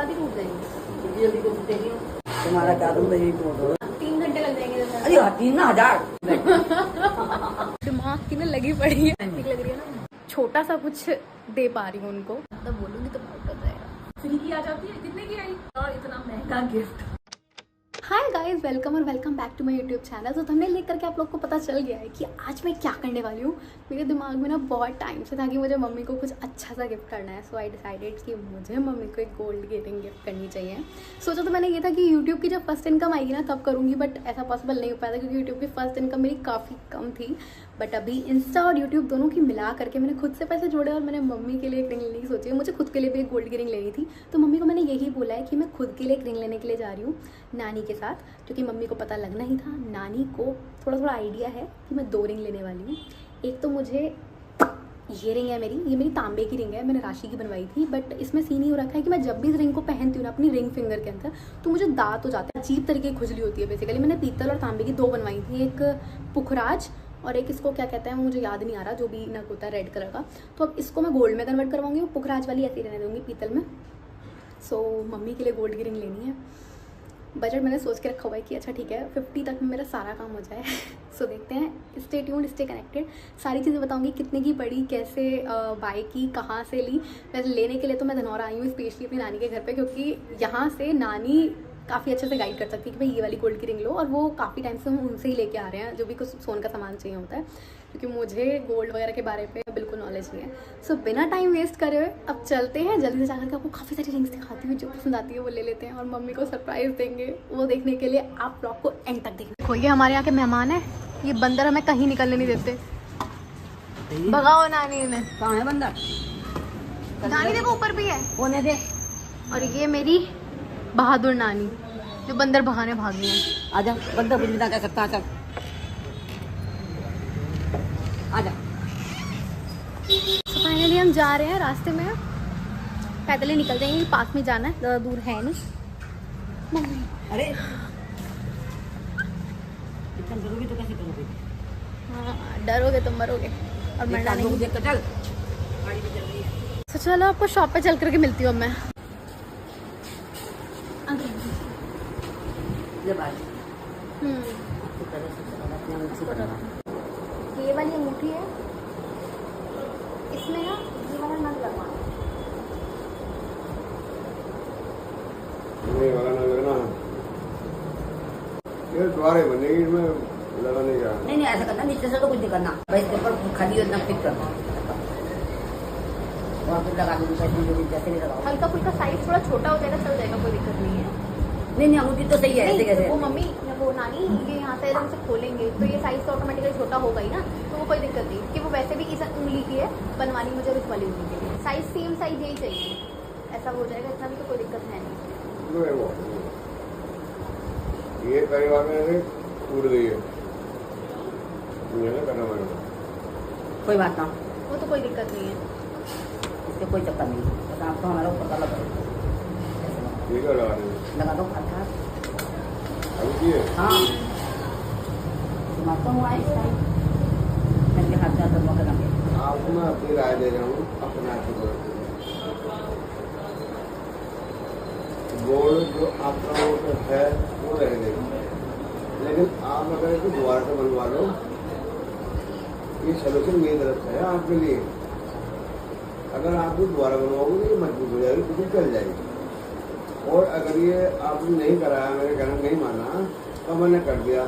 बाद ही टूट जाएंगे। जल्दी को टूटेगी तुम्हारा क्या तुम मेरी टूट 3 घंटे लग जाएंगे। अरे 3,000 दिमाग की ना लगी पड़ी है, ठीक लग रही है ना। छोटा सा कुछ दे पा रही हूँ उनको, मतलब बोलूंगी तो बहुत हो जाएगा। फ्री की आ जाती है, कितने की आई और इतना महंगा गिफ्ट। हाय गाइस, वेलकम और welcome back to my YouTube channel. तो थंबनेल देख करके आप लोग को पता चल गया है कि आज मैं क्या करने वाली हूँ। मेरे दिमाग में ना बहुत टाइम से था कि मुझे मम्मी को कुछ अच्छा सा गिफ्ट करना है। सो आई डिसाइडेड कि मुझे मम्मी को एक गोल्ड इयररिंग गिफ्ट करनी चाहिए। सोचा तो मैंने ये था कि यूट्यूब की जब फर्स्ट इनकम आएगी ना तब करूँगी, बट ऐसा पॉसिबल नहीं हो पाया था क्योंकि यूट्यूब की फर्स्ट इनकम मेरी काफ़ी कम थी। बट अभी इंस्टा और यूट्यूब दोनों की मिला करके मैंने खुद से पैसे जोड़े और मैंने मम्मी के लिए एक रिंग लेने की सोची है। मुझे खुद के लिए भी एक गोल्ड की रिंग लेनी थी, तो मम्मी को मैंने यही बोला है कि मैं खुद के लिए एक रिंग लेने के लिए जा रही हूँ नानी के साथ, क्योंकि मम्मी को पता लगना ही था। नानी को थोड़ा थोड़ा आइडिया है कि मैं 2 रिंग लेने वाली हूँ। एक तो मुझे ये रिंग है ये मेरी तांबे की रिंग है, मैंने राशि की बनवाई थी। बट इसमें सीन ही हो रखा है कि मैं जब भी इस रिंग को पहनती हूँ ना अपनी रिंग फिंगर के अंदर, तो मुझे दांत हो जाते हैं, अजीब तरीके की खुजली होती है। बेसिकली मैंने पीतल और तांबे की 2 बनवाई थी, एक पुखराज और एक इसको क्या कहते हैं मुझे याद नहीं आ रहा, जो भी नग होता है रेड कलर का। तो अब इसको मैं गोल्ड में कन्वर्ट करवाऊंगी, वो पुखराज वाली ऐसी रहने दूंगी पीतल में। सो मम्मी के लिए गोल्ड की रिंग लेनी है। बजट मैंने सोच के रखा हुआ है कि अच्छा ठीक है 50 तक में मेरा सारा काम हो जाए। सो देखते हैं, स्टे ट्यून्ड, स्टे कनेक्टेड। सारी चीज़ें बताऊंगी, कितने की पड़ी, कैसे बाय की, कहाँ से ली। वैसे लेने के लिए तो मैं धनौरा आई हूँ स्पेशली अपनी नानी के घर पे, क्योंकि यहाँ से नानी काफ़ी अच्छे से गाइड कर सकती है कि भाई ये वाली गोल्ड की रिंग लो। और वो काफ़ी टाइम से हम उनसे ही लेके आ रहे हैं, जो भी कुछ सोन का सामान चाहिए होता है, क्योंकि मुझे गोल्ड वगैरह के बारे में बिल्कुल नॉलेज नहीं है। सो बिना टाइम वेस्ट करे हुए अब चलते हैं जल्दी से जाकर के। आपको काफ़ी सारी रिंग्स दिखाती हुई, जो पसंद आती है वो ले लेते हैं और मम्मी को सरप्राइज देंगे। वो देखने के लिए आप ब्लॉग को एंड तक देखिए। देखो ये हमारे यहाँ के मेहमान है, ये बंदर हमें कहीं निकलने नहीं देते। भगाओ नानी ने। कहाँ है बंदर? नानी देखो ऊपर भी है। होने दे। और ये मेरी बहादुर नानी जो बंदर भगाने भागी है। आजा, बंदर कुछ भी ना कर सकता। चल आजा। तो फाइनली हम जा रहे हैं, रास्ते में पैदल ही निकल जाएंगे, पास में जाना है, ज़्यादा दूर है नहीं। मम्मी अरे इतना डरोगी तो कैसे करोगी? हाँ, डरोगे तो मरोगे और मरना नहीं। देख कर चल, गाड़ी भी चल रही है। तो चलो आपको शॉप पे चल करके मिलती हूँ अब मैं। ये वाली अंगूठी है, इसमें ना ये वाला नग लगवाना है। नहीं वाला ना लगना, ये द्वारे बनेगी इसमें लगाने का। नहीं ऐसा करना, नीचे से तो कुछ नहीं करना, बस इसके ऊपर खाली इतना फिट करना और फिर लगा दूँगी जैसे भी लगाओ। हल्का फुल्का साइज थोड़ा छोटा हो जाएगा, चल जाएगा, कोई दिक्कत नहीं है। नहीं अंगूठी तो सही है ऐसे कैसे? वो मम्मी वो नानी ये यहाँ से एकदम से खोलेंगे तो ये साइज तो ऑटोमेटिकली छोटा होगा ही ना, तो वो कोई दिक्कत नहीं। कि वो वैसे भी इस उंगली की है बनवानी, मुझे इस वाली उंगली के लिए साइज सेम साइज यही चाहिए, ऐसा हो जाएगा, इतना भी तो कोई दिक्कत है नहीं। ये परिवार में से टूट गई है, ये ना करना पड़ेगा। कोई बात ना, वो तो कोई दिक्कत नहीं है, इससे कोई चक्कर नहीं। बस आपको हमारा ऊपर का लगा ये क्या लगा रहे हो? लगा दो खाता। अभी ये हाँ मारता हूँ इस टाइम मेरे हाथ में तो मौका लगे। आपको मैं अपनी राय दे रहा हूँ, अपना गोल्ड जो आपका वो है वो रहने देगा, लेकिन आप अगर इसको दोबारा से बनवा लो, ये सोल्यूशन मेरी तरफ से है आपके लिए। अगर आप दोबारा बनवाओगे तो ये मजबूत हो जाएगी, कुछ चल जाएगी। और अगर ये आपने नहीं कराया, मेरे कहना नहीं माना, तो मैंने कर दिया,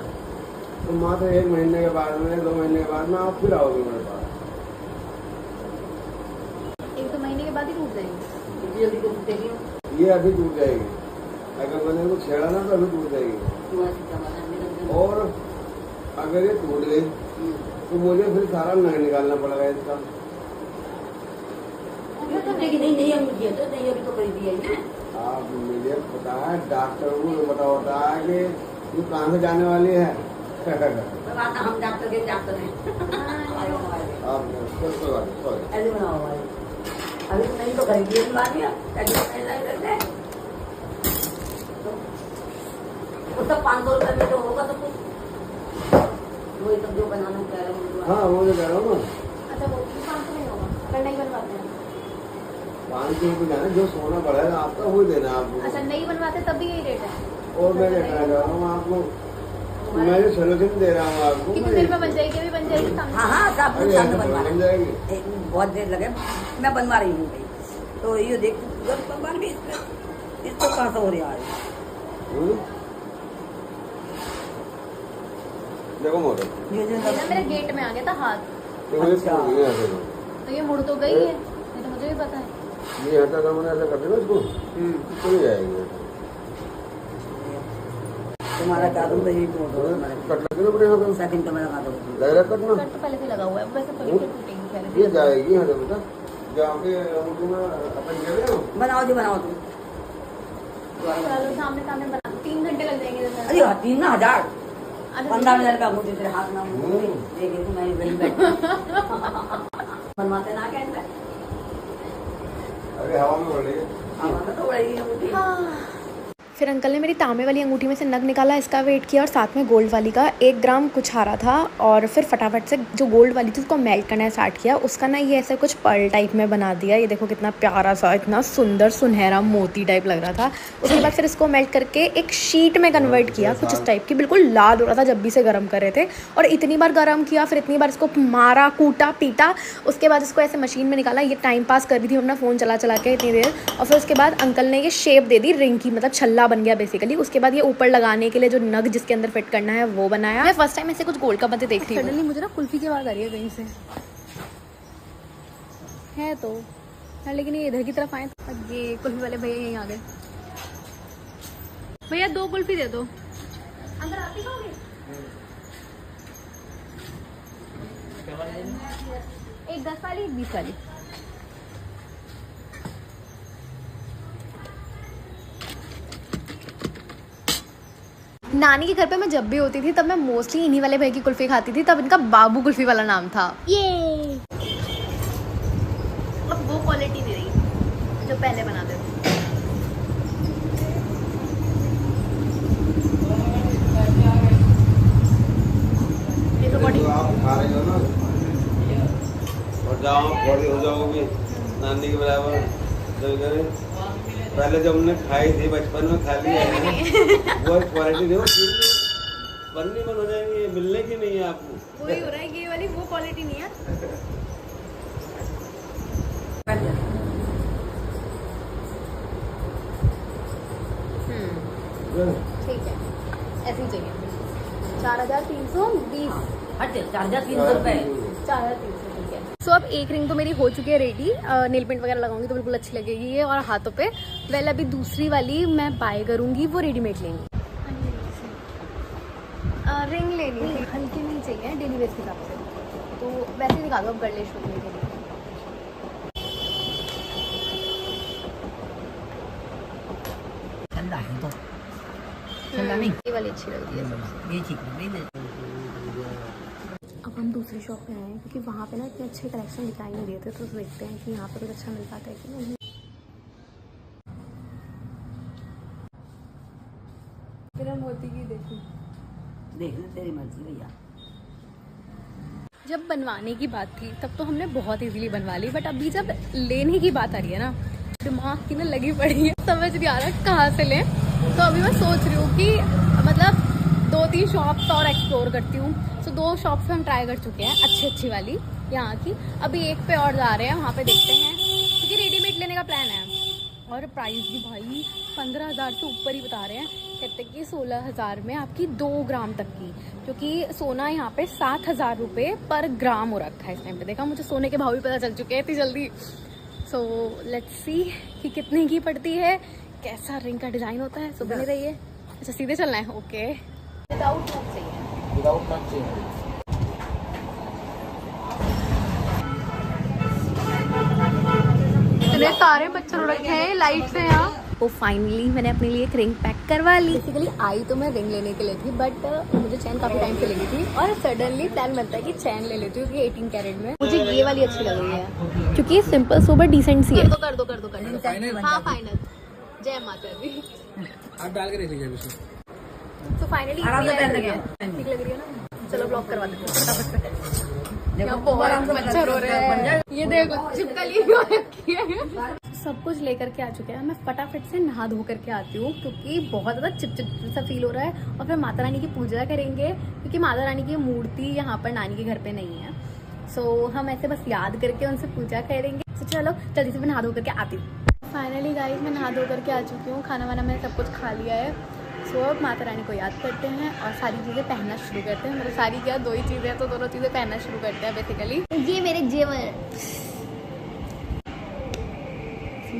तो मात्र 1 महीने के बाद में 2 महीने के बाद में आप फिर आओगे मेरे पास। 1-2 महीने के बाद ही टूट जाएंगे। जल्दी को टूटेगी। ये अभी टूट जाएगी, अगर मैंने इसको छेड़ा ना तो अभी टूट जाएगी। और अगर ये टूट गई तो मुझे फिर सारा नग निकालना पड़ेगा इसका। नहीं अंगूठी है तो नहीं, अभी तो खरीदी है। आप मुझे पता है, डॉक्टर को तो पता होता है कि ये कहाँ से जाने वाली है। हम डॉक्टर के डॉक्टर हैं। आप ऐसे बनाओ भाई, अभी तो नहीं तो खरीदी है बात है। वो सब 500 रुपये में तो होगा सब कुछ, वही सब जो बनाना कह रहे हो। हाँ वो जो कह रहा हूँ ना। अच्छा वो 500 नहीं होगा अगर नहीं बनवाते हैं। 500 रुपये ना, जो सोना बढ़ेगा आपका वो देना आपको। अच्छा नहीं बनवाते तब भी यही रेट है? और मैं कहना चाह रहा हूँ आपको, मैं जो सोल्यूशन दे रहा हूँ आपको, कितनी देर में बन जाएगी? अभी बन जाएगी सामने? हाँ हाँ, सब कुछ अरे सामने ऐसा बनवा बन रहे जाएगी। हैं। बहुत देर लगे, मैं बनवा रही हूँ भाई। तो ये देख बनवा भी इसको कहाँ से हो रहा है? देखो मोटर, ये जो ये ना मेरे गेट में आ गया था हाथ, देखो ये अच्छा। छोड़ दिया ऐसे तो। तो ये मुड़ तो गई है, ये तो मुझे भी पता है। ये हटा का मैंने ऐसा कर देना इसको, चली जाएगी। तुम्हारा जादू तो यही बोल दो। कट लगे ना अपने यहाँ पे, सेकंड तो मैं लगा दो। लग रहा कट ना, कट तो पहले से लगा हुआ है, वैसे थोड़ी सी टूटेगी खैर। ये जाएगी हटे बेटा, जहाँ पे हम अपन कह रहे हो। बनाओ जी, बनाओ तुम। चलो सामने सामने बना, 3 घंटे लग जाएंगे जैसे। अरे 3,000 अच्छा, 15,000 का मुझे तेरे हाथ ना देखे तो मैं वही बैठ बनवाते ना क्या इनका? अरे हवा में बढ़ रही है। हमारा तो बड़ी है मुझे। फिर अंकल ने मेरी तांबे वाली अंगूठी में से नग निकाला, इसका वेट किया और साथ में गोल्ड वाली का 1 ग्राम कुछ आ रहा था। और फिर फटाफट से जो गोल्ड वाली थी उसको मेल्ट करना स्टार्ट किया। उसका ना ये ऐसे कुछ पर्ल टाइप में बना दिया। ये देखो कितना प्यारा सा, इतना सुंदर सुनहरा मोती टाइप लग रहा था। उसके बाद फिर इसको मेल्ट करके एक शीट में कन्वर्ट किया कुछ इस टाइप की। बिल्कुल लाल हो रहा था जब भी से गर्म कर रहे थे, और इतनी बार गर्म किया, फिर इतनी बार इसको मारा, कूटा, पीटा। उसके बाद इसको ऐसे मशीन में निकाला। ये टाइम पास कर रही थी अपना फ़ोन चला चला के इतनी देर। और फिर उसके बाद अंकल ने ये शेप दे दी रिंग की, मतलब छल्ला बन गया बेसिकली। उसके बाद ये ऊपर लगाने के लिए जो नग जिसके अंदर फिट करना है वो बनाया। मैं फर्स्ट टाइम ऐसे कुछ गोल्ड का बंदे देख रही हूँ। सडनली मुझे ना कुल्फी की आवाज़ आ रही है कहीं से, है तो है, लेकिन ये इधर की तरफ आए तो ये कुल्फी वाले भैया यहीं आ गए। भैया 2 कुल्फी दे दो। अंदर आती खाओगे? एक 10 वाली, एक 20 वाली। नानी के घर पे मैं जब भी होती थी तब मैं मोस्टली इन्हीं वाले भैया की कुल्फी खाती थी। तब इनका बाबू कुल्फी वाला नाम था। ये अब वो क्वालिटी दे रही जो पहले बनाते थे। ये तो बड़ी आप खा रहे हो ना, और जाओ बड़ी हो जाओगी नानी के बराबर। जब पहले जब हमने खाई थी बचपन में, खा लिया है वो क्वालिटी देखो, बननी बन हो जाएंगी, मिलने की नहीं है आपको। वही हो रहा है, ये वाली वो क्वालिटी नहीं है। ठीक है, ऐसे ही चाहिए। 4,320। हट 4,300 रुपए। 4,300 ठीक है। सो अब एक रिंग तो मेरी हो चुकी है रेडी। नेल पेंट वगैरह लगाऊंगी तो बिल्कुल अच्छी लगेगी ये, और हाथों पे। वेल अभी दूसरी वाली मैं बाय करूंगी, वो रेडीमेड लेंगी। रिंग लेनी थी, हल्की नहीं चाहिए डेली वेयर के हिसाब से, तो वैसे ही दिखा दो अब गर्लिश होने के लिए। ठंडा है तो ठंडा नहीं, ये वाली अच्छी लग रही है। ये ठीक है। अब हम दूसरी शॉप पे आए हैं क्योंकि वहाँ पे ना इतने अच्छे कलेक्शन दिखाई नहीं देते, तो देखते हैं कि यहाँ पे कुछ अच्छा मिल पाता है कि नहीं। फिर हम मोती की देखो, देख ले तेरी मर्जी भैया। जब बनवाने की बात थी तब तो हमने बहुत इजीली बनवा ली, बट अभी जब लेने की बात आ रही है ना, दिमाग की ना लगी पड़ी है, समझ नहीं आ रहा कहाँ से लें। तो अभी मैं सोच रही हूँ कि मतलब 2-3 शॉप्स और एक्सप्लोर करती हूँ। सो 2 शॉप्स पे हम ट्राई कर चुके हैं अच्छी वाली यहाँ की। अभी एक पे और जा रहे हैं, वहाँ पे देखते हैं, क्योंकि रेडीमेड लेने का प्लान है। और प्राइस भी भाई 15,000 से ऊपर ही बता रहे हैं। कहते हैं कि 16,000 में आपकी 2 ग्राम तक की, क्योंकि सोना यहाँ पे 7,000 रुपये पर ग्राम हो रखा है इस टाइम पे। देखा, मुझे सोने के भाव भी पता चल चुके हैं इतनी जल्दी। सो लेट्स सी कि कितने की पड़ती है, कैसा रिंग का डिज़ाइन होता है। सो बने रहिए। अच्छा सीधे चलना है, ओके। विदाउट नॉट चाहिए, विदाउट नॉट चाहिए। इतने सारे बच्चों रखे हैं लाइट से यहाँ। तो फाइनली मैंने अपने लिए एक रिंग पैक करवा ली। बेसिकली आई तो मैं रिंग लेने के लिए थी, बट मुझे चैन काफी टाइम से लगी थी, और सडनली प्लान बनता है कि चैन ले लेती हूँ क्योंकि 18 कैरेट में मुझे ये वाली अच्छी लग रही है, क्योंकि ये सिंपल सोबर डिसेंट सी है। कर दो हाँ फाइनल। जय माता दी। आप डाल के देख लीजिए इसको। तो फाइनली ठीक लग रही है ना। चलो ब्लॉक करवा देते हैं फटाफट से। यहाँ बहुत मच्छर हो रहे हैं, ये देखो चिपकली हो रखी है। सब कुछ लेकर के आ चुके हैं। मैं फटाफट से नहा धो करके आती हूँ क्योंकि बहुत ज़्यादा चिपचिप सा फील हो रहा है। और फिर माता रानी की पूजा करेंगे क्योंकि माता रानी की मूर्ति यहाँ पर नानी के घर पे नहीं है। सो हम ऐसे बस याद करके उनसे पूजा करेंगे। तो चलो जल्दी से मैं नहा धो करके आती हूँ। फाइनली गाइस मैं नहा धो करके आ चुकी हूँ। खाना वाना मैंने सब कुछ खा लिया है। सो अब माता रानी को याद करते हैं और सारी चीज़ें पहनना शुरू करते हैं। मतलब सारी क्या, 2 ही चीज़ें हैं तो दोनों चीज़ें पहनना शुरू करते हैं बेसिकली। ये मेरे जेवर,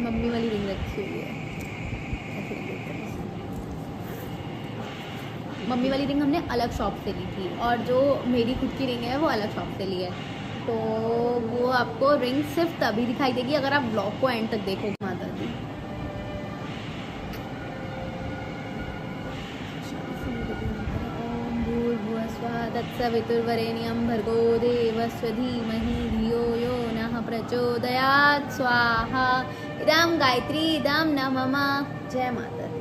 मम्मी वाली रिंग रखी हुई है। मम्मी वाली रिंग हमने अलग शॉप से ली थी और जो मेरी खुद की रिंग है वो अलग शॉप से ली है। तो वो आपको रिंग सिर्फ तभी दिखाई देगी अगर आप ब्लॉग को एंड तक देखोगे। माता दी ओम भूर्भुवस्सुवः तत्सवितुर्वरेण्यं भर्गो देवस्य धीमहि धियो यो नः प्रचोदयात्। स्वाहा। इदं गायत्री इदं नमः। जय माता दी।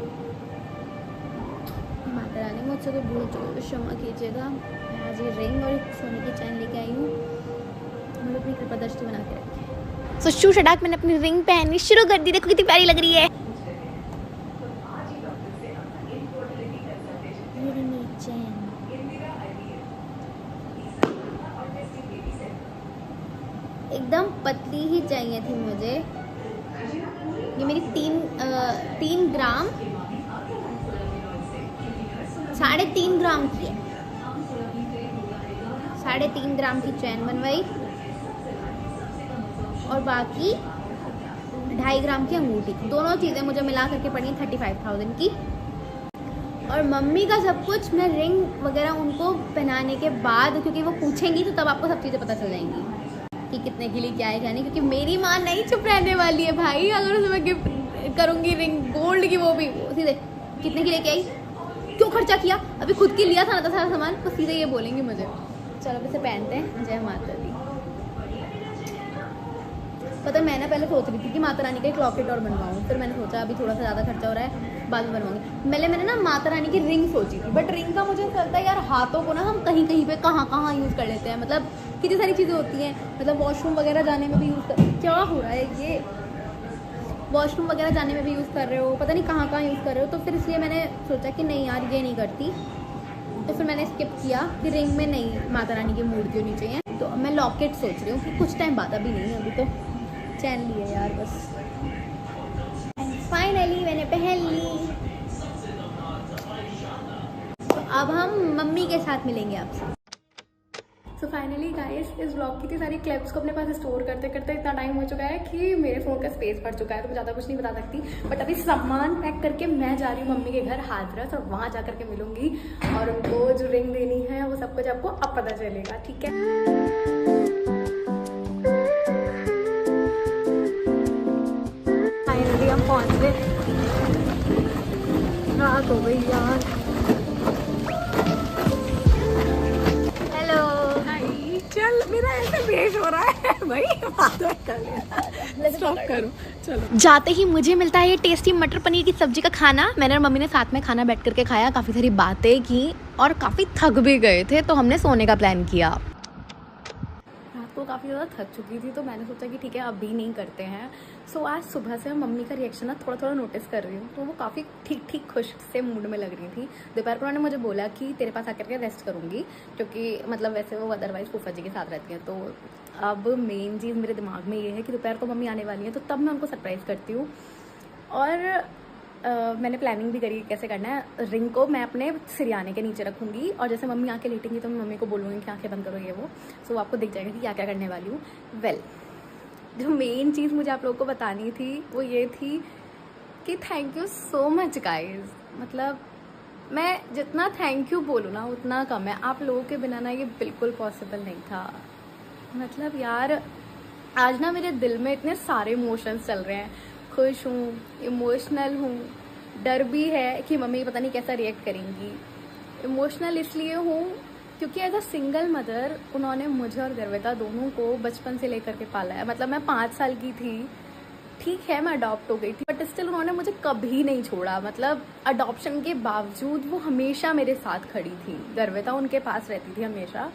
माता रानी मुझसे कोई भूल चुकी तो क्षमा कीजिएगा। मैं आज ये रिंग और एक सोने की चैन लेके आई हूँ। हम अपनी कृपा दृष्टि बना के रखी। सो शू शडाक मैंने अपनी रिंग पहननी शुरू कर दी। देखो कितनी प्यारी लग रही है। एकदम पतली ही चाहिए थी मुझे। ये मेरी 3 ग्राम 3.5 ग्राम की है। 3.5 ग्राम की चैन बनवाई और बाकी 2.5 ग्राम की अंगूठी। दोनों चीज़ें मुझे मिला करके पड़ी 35,000 की। और मम्मी का सब कुछ मैं रिंग वगैरह उनको पहनाने के बाद, क्योंकि वो पूछेंगी तो तब आपको सब चीज़ें पता चल जाएंगी कि कितने के लिए क्या है क्या नहीं। क्योंकि मेरी माँ नहीं चुप रहने वाली है भाई। अगर उसे मैं गिफ्ट करूँगी रिंग गोल्ड की, वो भी सीधे कितने की लेके आई, क्यों खर्चा किया, अभी खुद की लिया था ना सारा सामान, तो सीधे ये बोलेंगी मुझे। चलो इसे पहनते हैं। जय माता दी। पता है मैं ना पहले सोच रही थी कि माता रानी का एक लॉकेट और बनवाऊँ। फिर मैंने सोचा अभी थोड़ा सा ज़्यादा खर्चा हो रहा है, बाद में बनवाऊंगी। मैंने ना माता रानी की रिंग सोची थी, बट रिंग का मुझे लगता है यार हाथों को ना हम कहीं कहीं पे कहाँ यूज़ कर लेते हैं। मतलब कितनी सारी चीज़ें होती हैं, मतलब वॉशरूम वगैरह जाने में भी यूज़ कर, क्या हो रहा है ये, वॉशरूम वगैरह जाने में भी यूज़ कर रहे हो, पता नहीं कहाँ यूज़ कर रहे हो। तो फिर इसलिए मैंने सोचा कि नहीं यार ये नहीं करती। तो फिर मैंने स्किप किया कि रिंग में नहीं माता रानी की मूर्ति होनी चाहिए। तो मैं लॉकेट सोच रही हूँ कि कुछ टाइम बाद, अभी नहीं, अभी तो चैन ली है यार बस। एंड फाइनली मैंने पहन ली। तो अब हम मम्मी के साथ मिलेंगे आपसे। सो फाइनली गाइस इस व्लॉग की इतनी सारी क्लिप्स को अपने पास स्टोर करते करते इतना टाइम हो चुका है कि मेरे फ़ोन का स्पेस भर चुका है। तो मैं ज़्यादा कुछ नहीं बता सकती, बट अभी सामान पैक करके मैं जा रही हूँ मम्मी के घर हाथरस, और वहाँ जा करके मिलूंगी और उनको जो रिंग देनी है वो सब कुछ आपको अब पता चलेगा, ठीक है। फाइनली हम पहुँच गए। रात हो गई यार। चल मेरा ऐसा वेट हो रहा है भाई, स्टॉप करो चलो। जाते ही मुझे मिलता है ये टेस्टी मटर पनीर की सब्जी का खाना। मैंने और मम्मी ने साथ में खाना बैठ करके खाया, काफ़ी सारी बातें की और काफ़ी थक भी गए थे, तो हमने सोने का प्लान किया। रात को काफ़ी ज़्यादा थक चुकी थी तो मैंने सोचा कि ठीक है अभी नहीं करते हैं। सो आज सुबह से मम्मी का रिएक्शन ना थोड़ा नोटिस कर रही हूँ, तो वो काफ़ी ठीक खुश से मूड में लग रही थी। दोपहर को उन्होंने मुझे बोला कि तेरे पास आकर के रेस्ट करूँगी, क्योंकि मतलब वैसे वो अदरवाइज़ फूफा जी के साथ रहती हैं। तो अब मेन चीज़ मेरे दिमाग में ये है कि दोपहर को मम्मी आने वाली है, तो तब मैं उनको सरप्राइज़ करती हूँ। और मैंने प्लानिंग भी करी कैसे करना है। रिंग को मैं अपने सिरहाने के नीचे रखूँगी और जैसे मम्मी आके लेटेंगी तो मैं मम्मी को बोलूँगी कि आंखें बंद करो ये वो। सो आपको दिख जाएगा कि क्या क्या करने वाली हूँ। वेल जो मेन चीज़ मुझे आप लोगों को बतानी थी वो ये थी कि thank you so much guys. मतलब मैं जितना थैंक यू बोलूँ ना उतना कम है। आप लोगों के बिना ना ये बिल्कुल पॉसिबल नहीं था। मतलब यार आज ना मेरे दिल में इतने सारे इमोशंस चल रहे हैं। खुश हूँ, इमोशनल हूँ, डर भी है कि मम्मी पता नहीं कैसा रिएक्ट करेंगी। इमोशनल इसलिए हूँ क्योंकि एज अ सिंगल मदर उन्होंने मुझे और गर्विता दोनों को बचपन से लेकर के पाला है। मतलब मैं 5 साल की थी, ठीक है मैं अडॉप्ट हो गई थी, बट स्टिल उन्होंने मुझे कभी नहीं छोड़ा। मतलब अडॉप्शन के बावजूद वो हमेशा मेरे साथ खड़ी थी। गर्विता उनके पास रहती थी हमेशा,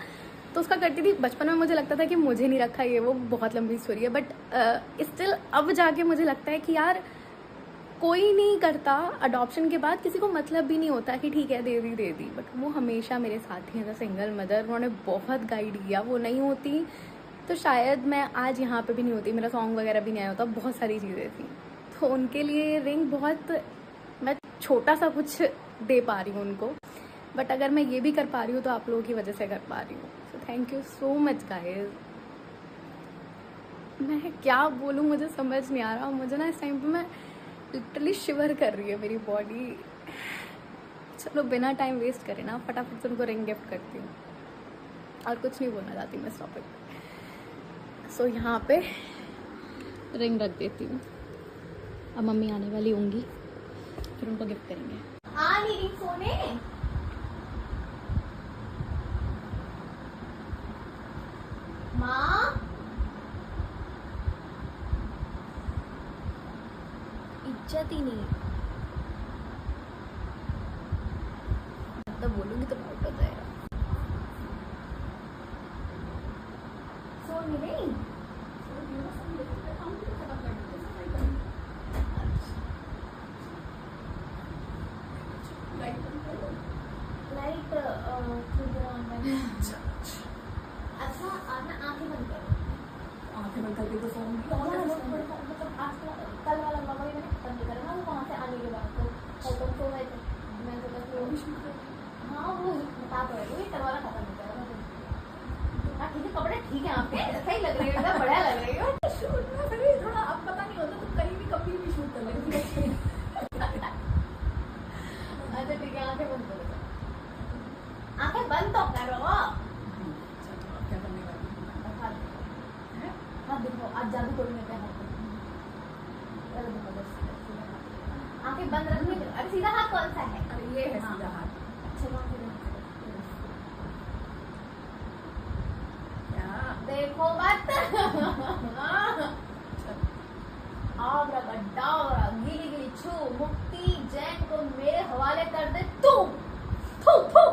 तो उसका करती थी। बचपन में मुझे लगता था कि मुझे नहीं रखा, ये वो बहुत लंबी स्टोरी है, बट स्टिल अब जाके मुझे लगता है कि यार कोई नहीं करता अडॉप्शन के बाद, किसी को मतलब भी नहीं होता कि ठीक है दे दी, बट वो हमेशा मेरे साथ ही एज अ सिंगल मदर, उन्होंने बहुत गाइड किया। वो नहीं होती तो शायद मैं आज यहाँ पे भी नहीं होती, मेरा सॉन्ग वगैरह भी नहीं आया होता, बहुत सारी चीज़ें थी। तो उनके लिए रिंग बहुत, मैं छोटा सा कुछ दे पा रही हूँ उनको, बट अगर मैं ये भी कर पा रही हूँ तो आप लोगों की वजह से कर पा रही हूँ। So thank you so much guys. मैं क्या बोलूँ, मुझे समझ नहीं आ रहा। मुझे ना इस टाइम पे मैं लिटरली शिवर कर रही है मेरी बॉडी। चलो बिना टाइम वेस्ट करे ना, फटाफट से उनको रिंग गिफ्ट करती हूँ और कुछ नहीं बोलना चाहती मैं इस टॉपिक पे। सो यहाँ पे रिंग रख देती हूँ। अब मम्मी आने वाली होंगी, फिर उनको गिफ्ट करेंगे। आ नहीं रही सोने, माँ इज्जत ही नहीं, तो बोलूंगी तो बहुत हो जाएगा। सो नहीं लाइट अच्छा आपने आंखें बंद करो, आंखें बंद करके तो फोन कल वाला बाबा मैंने बंद करा ना, वो वहाँ से आने के बाद तो तुम सो गए थे, मैं तो बस हाँ वो बता तो रही हूँ, कल वाला खत्म नहीं करा। हाँ ठीक है, कपड़े ठीक है आपके, सही लग रही हो, एकदम बढ़िया लग रही हो। शूट में फिर थोड़ा अब पता नहीं होता, तो कहीं भी कभी भी शूट कर लेंगे। अच्छा ठीक है, आंखें बंद करो, आंखें बंद तो करो। क्या करने वाली हाँ देखो आज जादू करूँगा क्या हाथ में, आंखें बंद रखने के। अरे सीधा हाथ कौन सा है? अरे ये है सीधा हाथ। अच्छा वहाँ पे क्या देखो मत। आबराकडाबरा, गिली गिली छू, मुक्ति जैन को मेरे हवाले कर दे तू। थू थू।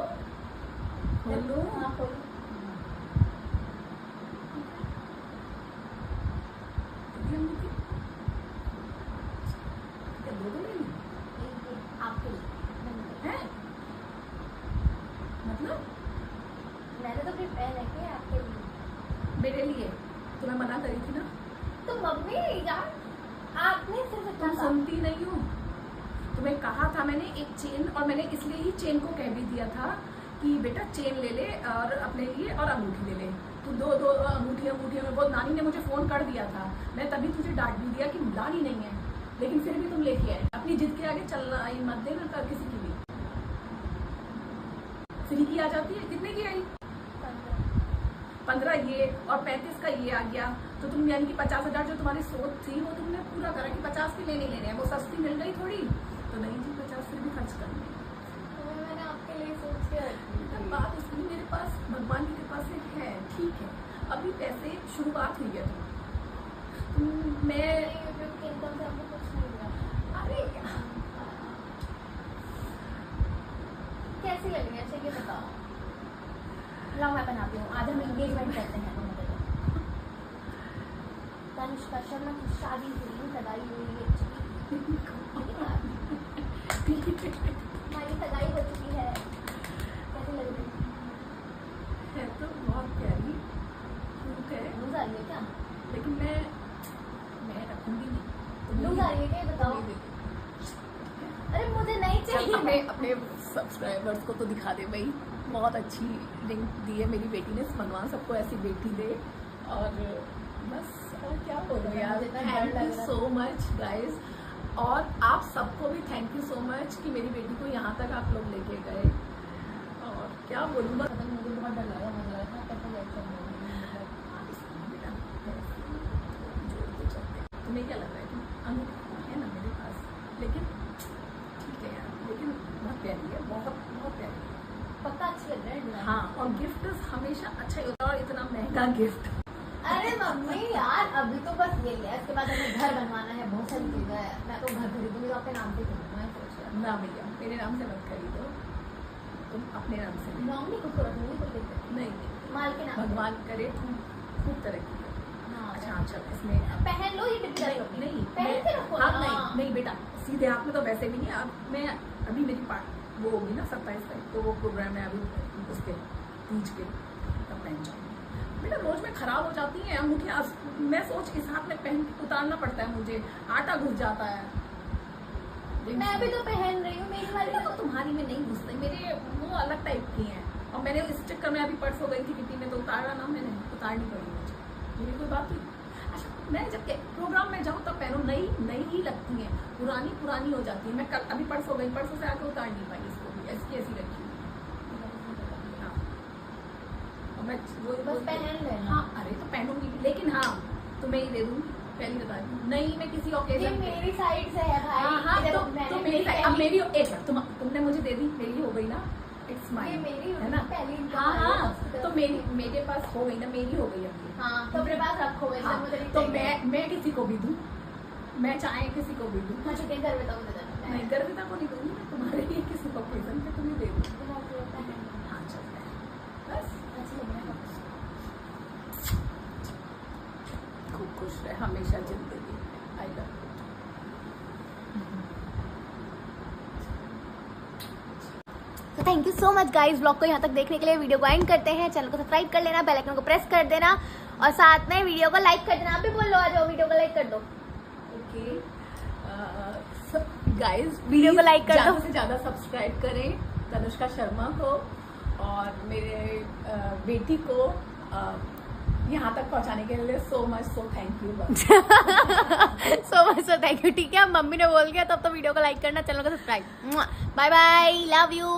बोलो हाँ खोलो। आपके लिए मतलब मैंने तो फिर पहन रखी है आपके लिए। मेरे लिए तो मैं मना करी थी ना, तो मम्मी यार आपने सिर्फ इतना तुम सुनती नहीं हो। तुम्हें कहा था मैंने एक चेन, और मैंने इसलिए ही चेन को कह भी दिया था कि बेटा चेन ले ले और अपने लिए, और अंगूठी ले ले। तो दो अंगूठियों में बहुत, नानी ने मुझे फोन कर दिया था, मैं तभी तुझे डांट भी दिया कि लानी नहीं है, लेकिन फिर भी तुम लेके आए। अपनी जिद के आगे चलना मत देना कर किसी की भी। फ्री की आ जाती है, कितने की आई? 15 ये और 35 का ये आ गया, तो तुम यानी कि 50,000 जो तुम्हारी सोच थी वो तुमने पूरा करा कि 50 के लेने हैं। वो सस्ती मिल गई थोड़ी, तो नहीं जी 50 फिर भी खर्च करनी है। मैंने आपके लिए सोच के रखी थी। बात उसकी मेरे पास भगवान की कृपा से है, ठीक है। अभी पैसे शुरुआत हुई है, तो मैं यूट्यूब के इनकम से आपको कुछ नहीं मिला। अरे कैसी लग रही है? अच्छा ये बताओ। लाओ मैं बनाती हूँ, आज हम एंगेजमेंट करते हैं। तनुष्का शर्मा की शादी हुई, सगाई हुई है, हमारी सगाई हो चुकी है। कैसी लग रही है तो बहुत प्यारी लुक है, लूज आ रही है क्या? लेकिन मैं रखूंगी नहीं। लूज आ रही है क्या? बताओ। अरे मुझे नहीं चाहिए। अपने सब्सक्राइबर्स को तो दिखा दे भाई, बहुत अच्छी रिंग दी है मेरी बेटी ने। भगवान सबको ऐसी बेटी दे, और बस और क्या बोलूँ यार। Thank you so much guys, और आप सबको भी थैंक यू सो मच कि मेरी बेटी को यहाँ तक आप लोग लेके गए। और क्या बोलूँ, बस मुझे बहुत डर लगा, मुझे लगा था कैसे रिएक्शन तुम्हें क्या लग रहा है कि अंगूठा है ना मेरे पास, लेकिन ठीक है यार, लेकिन बहुत प्यारी है, बहुत बहुत प्यारी है। पक्का अच्छी लग रहा है डिजाइन। हाँ, और गिफ्ट हमेशा अच्छा ही होता है, और इतना महंगा गिफ्ट। अरे मम्मी यार अभी तो बस ये लिया, इसके बाद हमें घर बनवाना है, बहुत सारी चीजें हैं। मैं तो घर खरीदूंगी तो आपके नाम पे खरीदूंगा, मैं सोच रहा हूँ। ना भैया मेरे नाम से मत खरीदो, तुम अपने नाम से नहीं। नॉमिनी खुद को रखूंगी तो लेकर नहीं माल के नाम भगवान करे तुम खूब तरक्की करो। हाँ अच्छा चल इसमें पहन लो ये टिपिकल नहीं पहन के रखो हाँ, ना। नहीं बेटा सीधे हाथ में तो वैसे भी नहीं। अब मैं अभी मेरी वो होगी ना 27 तारीख तो वो प्रोग्राम है अभी उसके तीज के तब पहन जाऊंगी। बेटा रोज में खराब हो जाती है अंगूठियाँ। मैं सोच इस हाथ में पहन के उतारना पड़ता है मुझे, आटा घुस जाता है। मैं भी तो पहन रही हूँ मेरी वाली तो तुम्हारी में नहीं घुसते, मेरे वो अलग टाइप की हैं। और मैंने इस चक्कर में अभी परसों गई थी किटी में तो उतारा ना, मैंने उतारनी पड़ी मुझे, मेरी कोई बात नहीं। अच्छा मैं जब प्रोग्राम में जाऊँ तब पहनो, नई नई ही लगती हैं, पुरानी पुरानी हो जाती है। मैं कल अभी परसों गई, परसों से आके उतार नहीं पाई इसको भी, ऐसी ऐसी रखी हुई। हाँ और मैं वो बस पहन लेना। हाँ अरे तो पहनूंगी भी, लेकिन हाँ तुम्हें ही दे दूंगी, पहली बता दी नहीं मैं किसी ये ओकेजन मेरी साइड से है भाई। हाँ देखो, तो मैंने मेरी पहली- अब मेरी एक तुमने मुझे दे दी, मेरी हो गई ना, इट्स ये माइन मेरी है ना। पहली हाँ हमारी हाँ हॉस्पिटल तो से। मेरे पास हो गई ना, मेरी हो गई अभी। हाँ तो अपने पास रखो वैसे हाँ, मुझे तो मैं किसी को भी दूं, मैं चाहे किसी को भी दूं। हाँ ठीक है घर में तो मुझे देना नहीं गर्विता को नहीं दूंगी मैं, तुम्हारे लिए किसी को ओकेजन पे तुम्हें दे दूँ। पहन हाँ चलता है बस। अच्छी लग रहा है। खूब खुश रहे हमेशा जिंदगी। आई लव तो thank you so much guys blog को यहाँ तक देखने के लिए। वीडियो को एंड करते हैं, चैनल को सब्सक्राइब कर लेना, बेल आइकन को प्रेस कर देना और साथ में वीडियो को लाइक कर देना। आप भी बोल लो, आ जाओ वीडियो को लाइक कर दो। ओके गाइस वीडियो को like कर दो। ज़्यादा से ज़्यादा सब्सक्राइब करें तनुष्का शर्मा को और मेरे बेटी को यहाँ तक पहुँचाने के लिए so much so thank you. So much so thank you. ठीक है अब मम्मी ने बोल दिया, तब तो वीडियो को लाइक करना, चैनल को subscribe. Bye bye, love you.